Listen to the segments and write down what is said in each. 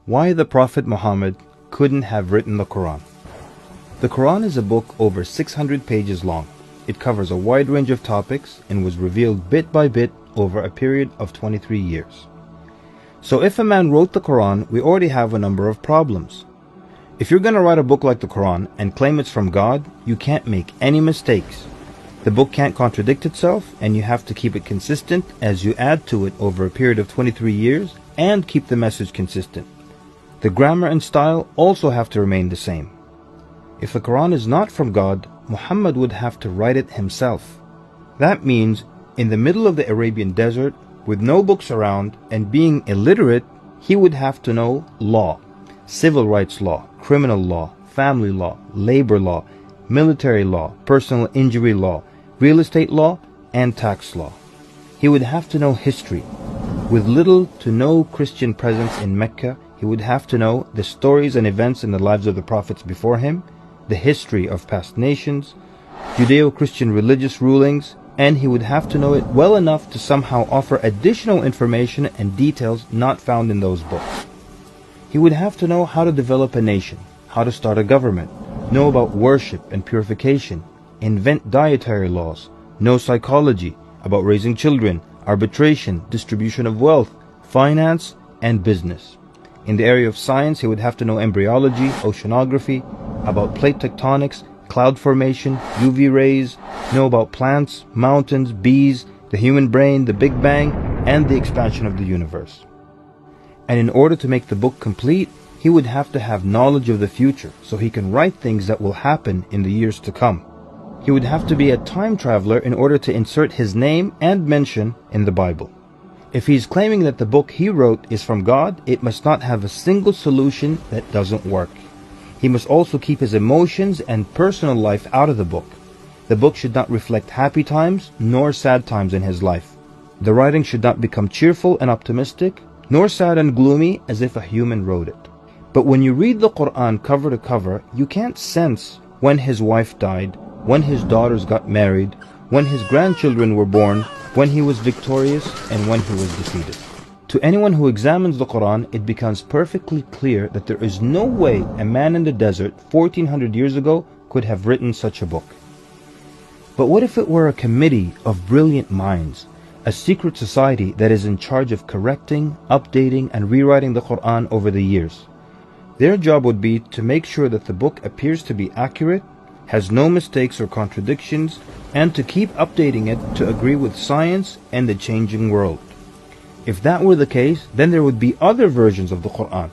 Why the Prophet Muhammad couldn't have written the Quran. The Quran is a book over 600 pages long. It covers a wide range of topics and was revealed bit by bit over a period of 23 years. So if a man wrote the Quran, we already have a number of problems. If you're going to write a book like the Quran and claim it's from God, you can't make any mistakes. The book can't contradict itself, and you have to keep it consistent as you add to it over a period of 23 years and keep the message consistent. The grammar and style also have to remain the same. If the Quran is not from God, Muhammad would have to write it himself. That means in the middle of the Arabian desert, with no books around and being illiterate, he would have to know law, civil rights law, criminal law, family law, labor law, military law, personal injury law, real estate law, and tax law. He would have to know history. With little to no Christian presence in Mecca, he would have to know the stories and events in the lives of the prophets before him, the history of past nations, Judeo-Christian religious rulings, and he would have to know it well enough to somehow offer additional information and details not found in those books. He would have to know how to develop a nation, how to start a government, know about worship and purification, invent dietary laws, know psychology, about raising children, arbitration, distribution of wealth, finance, and business. In the area of science, he would have to know embryology, oceanography, about plate tectonics, cloud formation, UV rays, know about plants, mountains, bees, the human brain, the Big Bang, and the expansion of the universe. And in order to make the book complete, he would have to have knowledge of the future so he can write things that will happen in the years to come. He would have to be a time traveler in order to insert his name and mention in the Bible. If he's claiming that the book he wrote is from God, it must not have a single solution that doesn't work. He must also keep his emotions and personal life out of the book. The book should not reflect happy times nor sad times in his life. The writing should not become cheerful and optimistic, nor sad and gloomy as if a human wrote it. But when you read the Quran cover to cover, you can't sense when his wife died, when his daughters got married, when his grandchildren were born, when he was victorious, and when he was defeated. To anyone who examines the Quran, it becomes perfectly clear that there is no way a man in the desert 1400 years ago could have written such a book. But what if it were a committee of brilliant minds, a secret society that is in charge of correcting, updating, and rewriting the Quran over the years? Their job would be to make sure that the book appears to be accurate, has no mistakes or contradictions, and to keep updating it to agree with science and the changing world. If that were the case, then there would be other versions of the Quran.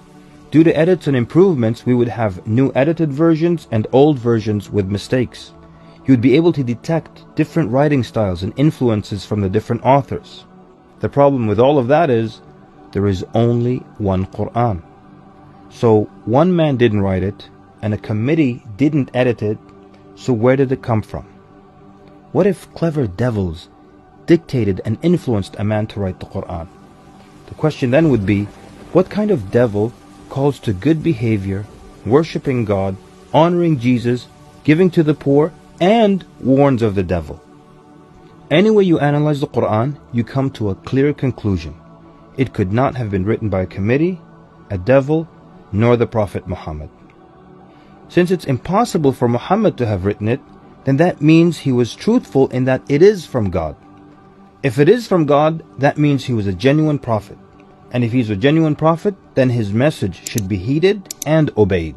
Due to edits and improvements, we would have new edited versions and old versions with mistakes. You would be able to detect different writing styles and influences from the different authors. The problem with all of that is, there is only one Quran. So one man didn't write it, and a committee didn't edit it, so where did it come from? What if clever devils dictated and influenced a man to write the Quran? The question then would be, what kind of devil calls to good behavior, worshipping God, honoring Jesus, giving to the poor, and warns of the devil? Any way you analyze the Quran, you come to a clear conclusion. It could not have been written by a committee, a devil, nor the Prophet Muhammad. Since it's impossible for Muhammad to have written it, then that means he was truthful in that it is from God. If it is from God, that means he was a genuine prophet. And if he's a genuine prophet, then his message should be heeded and obeyed.